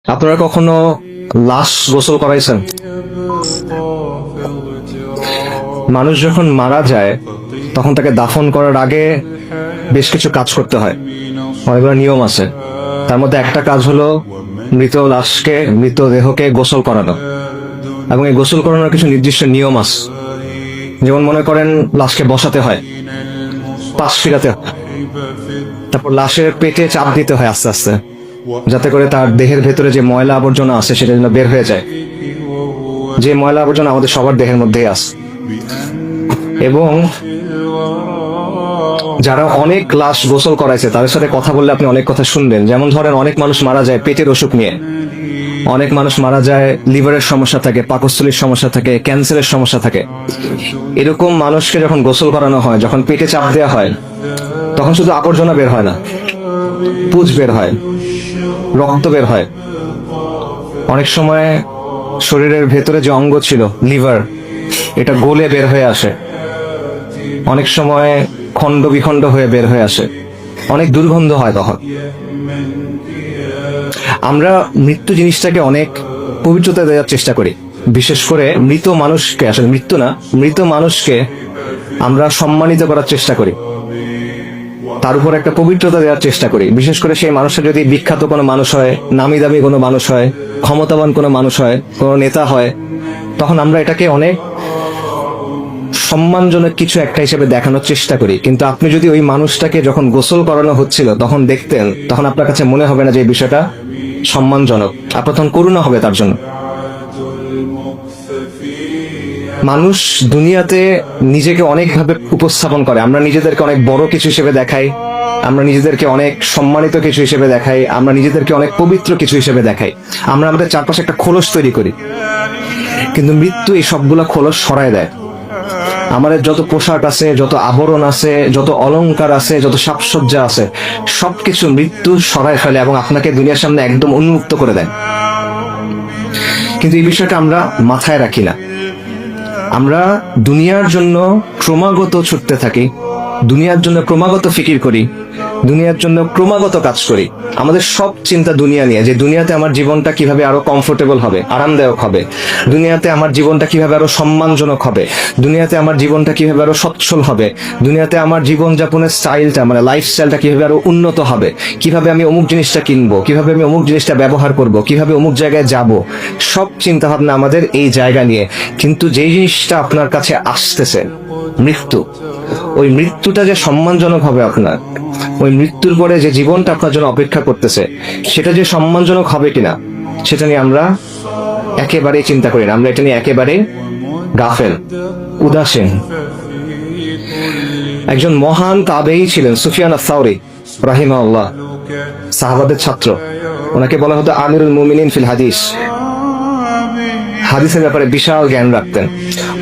আপনারা কখনো লাশ গোসল করাইছেন? মানুষ যখন মারা যায় তখন তাকে দাফন করার আগে বেশ কিছু কাজ করতে হয়, অনেকগুলো নিয়ম আছে। তার মধ্যে একটা কাজ হলো মৃতদেহকে গোসল করানো, এবং এই গোসল করানোর কিছু নির্দিষ্ট নিয়ম আছে। যেমন মনে করেন লাশকে বসাতে হয়, পাশ ফিরাতে হয়, তারপর লাশের পেটে চাপ দিতে হয় আস্তে আস্তে, যাতে করে তার দেহের ভেতরে যে ময়লা আবর্জনা আছে সেটা যেন বের হয়ে যায়। যে ময়লা আবর্জনা আমাদের সবার দেহের মধ্যেই আছে। এবং যারা অনেক লাশ গোসল করাইছে তাদের সাথে কথা বললে আপনি অনেক কথা শুনবেন। যেমন ধরেন, অনেক মানুষ মারা যায় পেটের অসুখ নিয়ে, অনেক মানুষ মারা যায় লিভারের সমস্যা থাকে, পাকস্থলীর সমস্যা থাকে, ক্যান্সারের সমস্যা থাকে। এরকম মানুষকে যখন গোসল করানো হয়, যখন পেটে চাপ দেওয়া হয়, তখন শুধু আবর্জনা বের হয় না, পুজ বের হয়, রক্ত বের হয়। অনেক সময় শরীরের ভেতরে যে অঙ্গ ছিল লিভার, এটা গলে বের হয়ে আসে। অনেক সময় খণ্ড বিখণ্ড হয়ে বের হয়ে আসে, অনেক দুর্গন্ধ হয়। তখন আমরা মৃত্যু জিনিসটাকে অনেক পবিত্রতা দেওয়ার চেষ্টা করি। বিশেষ করে মৃত মানুষকে, আসলে মৃত্যু না, মৃত মানুষকে আমরা সম্মানিত করার চেষ্টা করি, তার উপর একটা পবিত্রতা দেওয়ার চেষ্টা করি। বিশেষ করে সেই মানুষটা যদি বিখ্যাত কোনো মানুষ হয়, নামি দামি কোনো মানুষ হয়, ক্ষমতাবান কোনো মানুষ হয়, কোনো নেতা হয়, তখন আমরা এটাকে অনেক সম্মানজনক কিছু একটা হিসেবে দেখানোর চেষ্টা করি। কিন্তু আপনি যদি ওই মানুষটাকে যখন গোসল করানো হচ্ছিল তখন দেখতেন, তখন আপনার কাছে মনে হবে না যে এই বিষয়টা সম্মানজনক, আপনার তখন করুণা হবে তার জন্য। মানুষ দুনিয়াতে নিজেকে অনেকভাবে উপস্থাপন করে। আমরা নিজেদেরকে অনেক বড় কিছু হিসেবে দেখাই, আমরা নিজেদেরকে অনেক সম্মানিত কিছু হিসেবে দেখাই, আমরা নিজেদেরকে অনেক পবিত্র কিছু হিসেবে দেখাই। আমরা আমাদের চারপাশে একটা খোলস তৈরি করি, কিন্তু মৃত্যু এই সবগুলো খোলস সরায় দেয়। আমাদের যত পোশাক আছে, যত আবরণ আছে, যত অলংকার আছে, যত সাজসজ্জা আছে, সবকিছু মৃত্যু সরায় ফেলে এবং আপনাকে দুনিয়ার সামনে একদম উন্মুক্ত করে দেয়। কিন্তু এই বিষয়টা আমরা মাথায় রাখি না। আমরা দুনিয়ার জন্য ক্রমাগত ছুটতে থাকি, দুনিয়ার জন্য ক্রমাগত ফিকির করি, দুনিয়ার জন্য ক্রমাগত কাজ করি। আমাদের সব চিন্তা দুনিয়া নিয়ে, যে দুনিয়াতে আমার জীবনটা কিভাবে আরো কমফোর্টেবল হবে, আরামদায়ক হবে, দুনিয়াতে আমার জীবনটা কিভাবে আরো সম্মানজনক হবে, দুনিয়াতে আমার জীবনটা কিভাবে আরো সচ্ছল হবে, দুনিয়াতে আমার জীবনযাপনের স্টাইলটা, মানে লাইফস্টাইলটা কিভাবে আরো উন্নত হবে, কিভাবে আমি অমুক জিনিসটা কিনবো, কিভাবে আমি অমুক জিনিসটা ব্যবহার করব, কিভাবে অমুক জায়গায় যাব। সব চিন্তা ভাবনা আমাদের এই জায়গা নিয়ে। কিন্তু যেই জিনিসটা আপনার কাছে আসতেছে, মৃত্যু, ওই মৃত্যুটা যে সম্মানজনক হবে আপনার, ওই মৃত্যুর পরে যে জীবনটা আপনার জন্য অপেক্ষা করতেছে, সেটা যে সম্মানজনক হবে কিনা, সেটা নিয়ে আমরা একেবারেই চিন্তা করি না। আমরা এটা নিয়ে একেবারে গাফেল, উদাসীন। একজন মহান তাবেঈ ছিলেন সুফিয়ান আস-সাওরী রাহিমাহুল্লাহ, সাহাবাদের ছাত্র। ওনাকে বলা হতো আমিরুল মুমিনিন ফিল হাদিস। হাদিসের ব্যাপারে বিশাল জ্ঞান রাখতেন।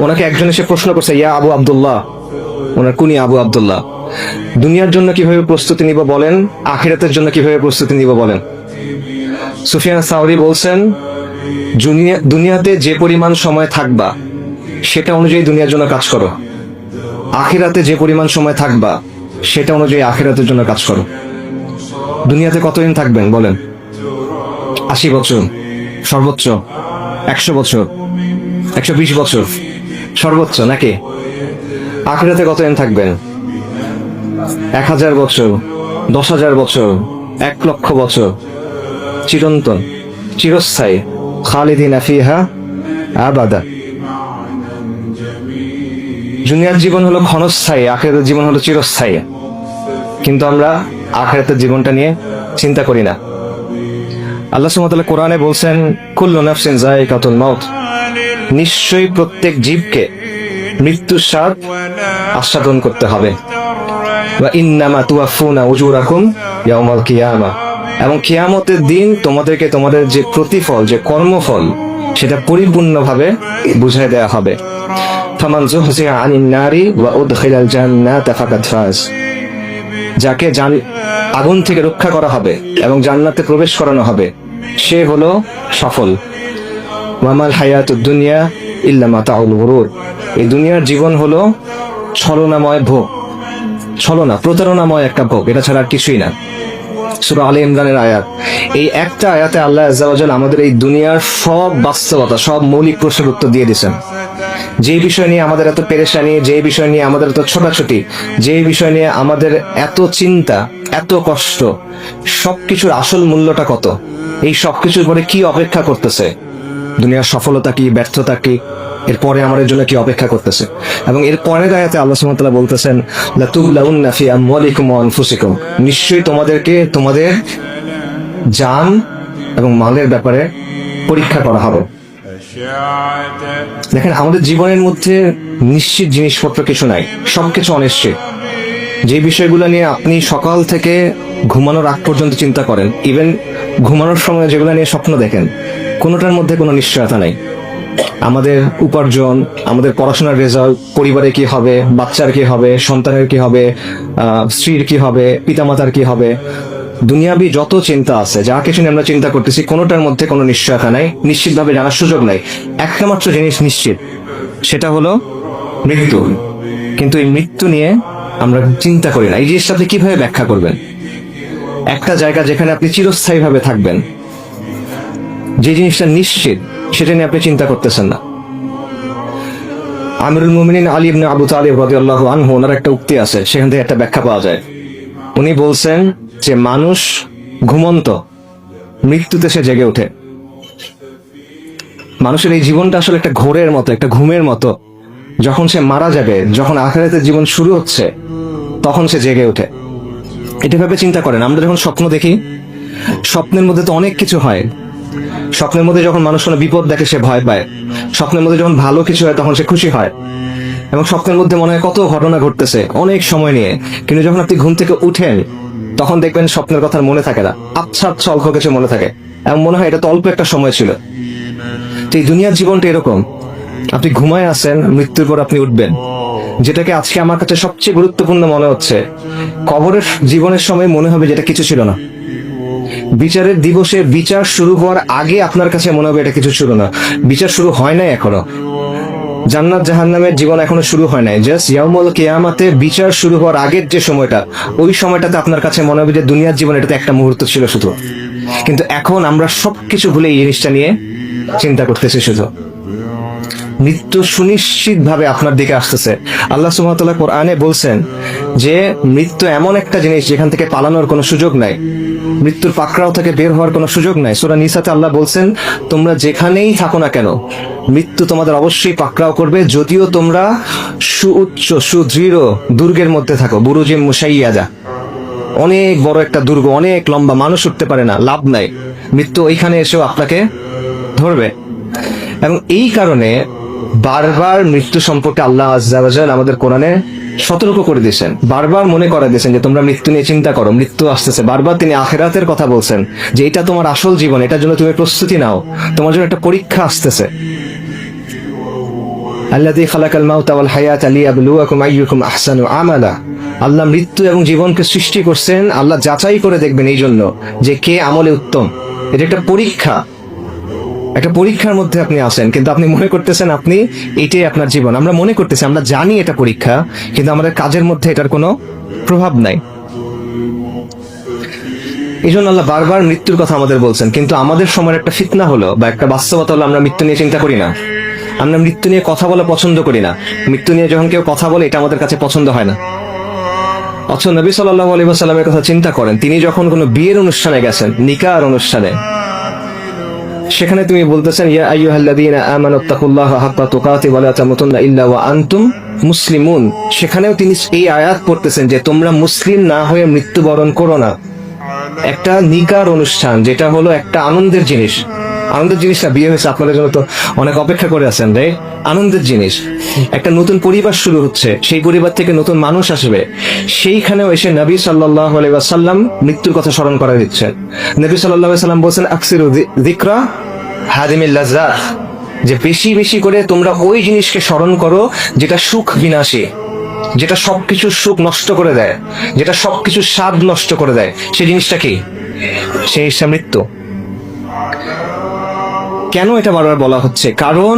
ওনাকে একজন এসে প্রশ্ন করছে, ইয়া আবু আব্দুল্লাহ, ওনার কুনি আবু আব্দুল্লাহ, দুনিয়ার জন্য কিভাবে প্রস্তুতি নিব বলেন, আখিরাতের জন্য কিভাবে প্রস্তুতি নিব বলেন। সুফিয়ান সাওরী বলছেন, দুনিয়াতে যে পরিমাণ সময় থাকবা সেটা অনুযায়ী দুনিয়ার জন্য কাজ করো, আখিরাতে যে পরিমাণ সময় থাকবা সেটা অনুযায়ী আখিরাতের জন্য কাজ করো। দুনিয়াতে কতদিন থাকবেন বলেন? 80 বছর সর্বোচ্চ, 100 বছর, 120 বছর সর্বোচ্চ, নাকি? আখিরাতে কতদিন থাকবেন? 1000 বছর, 10,000 বছর, 1,00,000 বছর, চিরন্তন, চিরস্থায়ী, খালিদিনা ফিহা আবাদা। দুনিয়ার জীবন হলো ক্ষণস্থায়ী, আখিরাতের জীবন হলো চিরস্থায়ী। কিন্তু আমরা আখিরাতের জীবনটা নিয়ে চিন্তা করি না। আল্লাহ সুবহানাহু ওয়া তাআলা কোরআনে বলছেন, কুল্লু নাফসিন যায়িকাতুল মাউত, নিশ্চয়ই প্রত্যেক জীবকে মৃত্যুর স্বাদ আস্বাদন করতে হবে। ওয়া ইন্নামা তুওয়াফুনা উজুরাকুম ইয়াউমাল কিয়ামা, এবং কিয়ামতের দিন তোমাদেরকে তোমাদের যে প্রতিফল, যে কর্মফল, সেটা পরিপূর্ণভাবে বুঝিয়ে দেওয়া হবে। ফামান যুহজিহা আনিন নারি ওয়া উদখিলাল জান্নাতা ফাকাদ ফাজ, যাকে আগুন থেকে রক্ষা করা হবে এবং জান্নাতে প্রবেশ করানো হবে, সে হলো সফল। ওয়ামাল হায়াতুদ দুনিয়া ইল্লা মাতাউল গুরুর, এই দুনিয়ার জীবন হলো ছলনাময় ভোগ, ছলনা, প্রতারণাময় একটা ভোগ, এটা ছাড়া আর কিছুই না। সূরা আলে ইমরানের আয়াত। এই একটা আয়াতে আল্লাহ আযজা ওয়া জাল আমাদের এই দুনিয়ার সব বাস্তবতা, সব মৌলিক প্রশ্নের উত্তর দিয়ে দিয়েছেন। যে বিষয় নিয়ে আমাদের এত পেরেশানি, যে বিষয় নিয়ে আমাদের এত ছোটাছুটি, যে বিষয় নিয়ে আমাদের এত চিন্তা, এত কষ্ট, সবকিছুর আসল মূল্যটা কত, এই সবকিছুর পরে কি অপেক্ষা করতেছে, দুনিয়ার সফলতা কি, ব্যর্থতা কি, এরপরে আমাদের জন্য কি অপেক্ষা করতেছে। এবং এর পরের আয়াতে আল্লাহ সুবহানাহু ওয়া তাআলা বলতেছেন, লাতুবলাউন্না ফি আমওয়ালিকুম ওয়া আনফুসিকুম, নিশ্চয়ই তোমাদেরকে তোমাদের জান এবং মালের ব্যাপারে পরীক্ষা করা হবে। দেখেন, আমাদের জীবনের মধ্যে নিশ্চিত জিনিসপত্র কিছু নাই, সবকিছু অনিশ্চিত। যে বিষয়গুলো নিয়ে আপনি সকাল থেকে ঘুমানোর আগ পর্যন্ত চিন্তা করেন, ইভেন ঘুমানোর সময় যেগুলো নিয়ে স্বপ্ন দেখেন, কোনোটার মধ্যে কোনো নিশ্চয়তা নাই। আমাদের উপার্জন, আমাদের পড়াশোনার রেজাল্ট, পরিবারে কি হবে, বাচ্চার কি হবে, সন্তানের কি হবে, স্ত্রীর কি হবে, পিতামাতার কি হবে, দুনিয়াবি যত চিন্তা আছে, যা কিছু নিয়ে আমরা চিন্তা করতেছি, কোনোটার মধ্যে কোনো নিশ্চয়তা নাই, নিশ্চিতভাবে জানার সুযোগ নাই। একটা মাত্র জিনিস নিশ্চিত, সেটা হলো মৃত্যু। কিন্তু এই মৃত্যু নিয়ে আমরা চিন্তা করি না। এই জিনিসটা আপনি কিভাবে ব্যাখ্যা করবেন? একটা জায়গা যেখানে আপনি চিরস্থায়ীভাবে থাকবেন, যে জিনিসটা নিশ্চিত, সেটা নিয়ে আপনি চিন্তা করতেছেন না। আমিরুল মুমিনিন আলী ইবনে আবু তালিব রাদিয়াল্লাহু আনহু, ওনার একটা উক্তি আছে, সেখান থেকে একটা ব্যাখ্যা পাওয়া যায়। উনি বলছেন যে মানুষ ঘুমন্ত, মৃত্যুতে সে জেগে ওঠে। মানুষের এই জীবনটা আসলে একটা ঘোরের মতো, একটা ঘুমের মতো। যখন সে মারা যাবে, যখন আখিরাতের জীবন শুরু হচ্ছে, তখন সে জেগে ওঠে। এটা ভাবে চিন্তা করেন, আমরা যখন স্বপ্ন দেখি, স্বপ্নের মধ্যে তো অনেক কিছু হয়। স্বপ্নের মধ্যে যখন মানুষ কোনো বিপদ দেখে সে ভয় পায়, স্বপ্নের মধ্যে যখন ভালো কিছু হয় তখন সে খুশি হয়, এবং স্বপ্নের মধ্যে মনে হয় কত ঘটনা ঘটতেছে অনেক সময় নিয়ে। কিন্তু যখন আপনি ঘুম থেকে উঠেন, তখন দেখবেন স্বপ্নের কথা মনে থাকে না, আচ্ছা আচ্ছা অল্প কিছু মনে থাকে, এবং মনে হয় এটা তো অল্প একটা সময় ছিল। তো এই দুনিয়ার জীবনটা এরকম, আপনি ঘুমায় আছেন, মৃত্যুর পর আপনি উঠবেন। যেটাকে আজকে আমার কাছে সবচেয়ে গুরুত্বপূর্ণ মনে হচ্ছে, কবরের জীবনের সময় মনে হবে যেটা কিছু ছিল না। বিচারের দিবসে বিচার শুরু হওয়ার আগে আপনার কাছে মনে হবে এটা কিছু ছিল না। বিচার শুরু হয় নাই এখনো, জান্নাত জাহান্নামের জীবন এখনো শুরু হয় নাই। জাস্ট ইয়াউমুল কিয়ামাতে বিচার শুরু হওয়ার আগের যে সময়টা, ওই সময়টাতে আপনার কাছে মনে হবে যে দুনিয়ার জীবন এটাতে একটা মুহূর্ত ছিল শুধু। কিন্তু এখন আমরা সবকিছু ভুলে এই জিনিসটা নিয়ে চিন্তা করতেছি শুধু। মৃত্যু সুনিশ্চিত ভাবে আপনার দিকে আসতেছে। আল্লাহ সুবহানাহু ওয়া তাআলা কোরআনে বলছেন যে মৃত্যু এমন একটা জিনিস যেখান থেকে পালানোর কোনো সুযোগ নাই, মৃত্যুর পাকড়াও থেকে বের হওয়ার কোনো সুযোগ নাই। সূরা নিসাতে আল্লাহ বলছেন, তোমরা যেখানেই থাকো না কেন, মৃত্যু তোমাদের অবশ্যই পাকড়াও করবে, যদিও তোমরা সুউচ্চ সুদৃঢ় দুর্গের মধ্যে থাকো। বুরুজিম মুশাইয়াদা, অনেক বড় একটা দুর্গ, অনেক লম্বা, মানুষ উঠতে পারে না, লাভ নাই, মৃত্যু ওইখানে এসেও আপনাকে ধরবে। এবং এই কারণে বারবার মৃত্যু সম্পর্কে আল্লাহ আযজা ওয়া জাল আমাদের কোরআনে সতর্ক করে দিয়েছেন, বারবার মনে করা দিয়েছেন যে তোমরা মৃত্যু নিয়ে চিন্তা করো, মৃত্যু আসতেছে। বারবার তিনি আখিরাতের কথা বলছেন যে এটা তোমার আসল জীবন, এটার জন্য তুমি প্রস্তুতি নাও, তোমার জন্য একটা পরীক্ষা আসতেছে। আল্লাযী খালাকাল মাউতা ওয়াল হায়াতা লিয়াবলুয়াকুম আইয়ুকুম আহসানু আমালা। আল্লাহ মৃত্যু এবং জীবনকে সৃষ্টি করছেন, আল্লাহ যাচাই করে দেখবেন এই জন্য যে কে আমলে উত্তম। এটা একটা পরীক্ষা, একটা পরীক্ষার মধ্যে আপনি আছেন, কিন্তু আপনি মনে করতেছেন আপনি এটাই আপনার জীবন। আমরা মনে করতেছি, আমরা জানি এটা পরীক্ষা, কিন্তু আমাদের কাজের মধ্যে এটার কোনো প্রভাব নাই। এই জন্য আল্লাহ বারবার মৃত্যুর কথা আমাদের বলছেন। কিন্তু আমাদের সময়ের একটা ফিতনা হলো, বা একটা বাস্তবতা হলো, আমরা মৃত্যু নিয়ে চিন্তা করি না, আমরা মৃত্যু নিয়ে কথা বলা পছন্দ করি না। মৃত্যু নিয়ে যখন কেউ কথা বলে, এটা আমাদের কাছে পছন্দ হয় না। অথচ নবী সাল্লাল্লাহু আলাইহি ওয়াসাল্লামের কথা চিন্তা করেন, তিনি যখন কোনো বিয়ের অনুষ্ঠানে গেছেন, নিকার অনুষ্ঠানে, সেখানে তুমি বলতেছেন, ইয়া আইয়ুহাল্লাযীনা আমানুত্তাকুল্লাহা হাক্কা তুকাতিহি ওয়া লা তামুতুন্না ইল্লা ওয়া আনতুম মুসলিমুন। সেখানেও তিনি এই আয়াত পড়তেছেন যে তোমরা মুসলিম না হয়ে মৃত্যুবরণ করো না। একটা নিকার অনুষ্ঠান, যেটা হলো একটা আনন্দের জিনিস, আনন্দের জিনিসটা বিয়ে হয়েছে, আপনাদের জন্য তো অনেক অপেক্ষা করে আছেন, রাইট? আনন্দের জিনিস, একটা নতুন পরিবার শুরু হচ্ছে, সেই পরিবার থেকে নতুন মানুষ আসবে, সেইখানেও এসে নবী সাল্লাল্লাহু আলাইহি ওয়াসাল্লাম মৃত্যুর কথা স্মরণ করা দিচ্ছেন। নবী সাল্লাল্লাহু আলাইহি ওয়াসাল্লাম বলেছেন, আকসিরু যিকরা হাদিমিল লাযযাত, যে বেশি বেশি করে তোমরা ওই জিনিসকে স্মরণ করো যেটা সুখ বিনাশী, যেটা সবকিছুর সুখ নষ্ট করে দেয়, যেটা সবকিছুর স্বাদ নষ্ট করে দেয়। সেই জিনিসটা কি? সেই মৃত্যু। কেন এটা বারবার বলা হচ্ছে? কারণ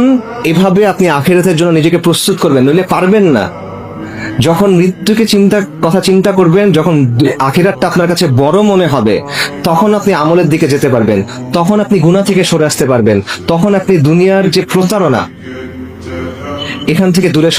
এভাবে আপনি আখিরাতের জন্য নিজেকে প্রস্তুত করবেন, নইলে পারবেন না। যখন মৃত্যুকে কথা চিন্তা করবেন, যখন আখিরাতটা আপনার কাছে বড় মনে হবে, তখন আপনি আমলের দিকে যেতে পারবেন, তখন আপনি গুনাহ থেকে সরে আসতে পারবেন, তখন আপনি দুনিয়ার যে প্রতারণা এখান থেকে দূরে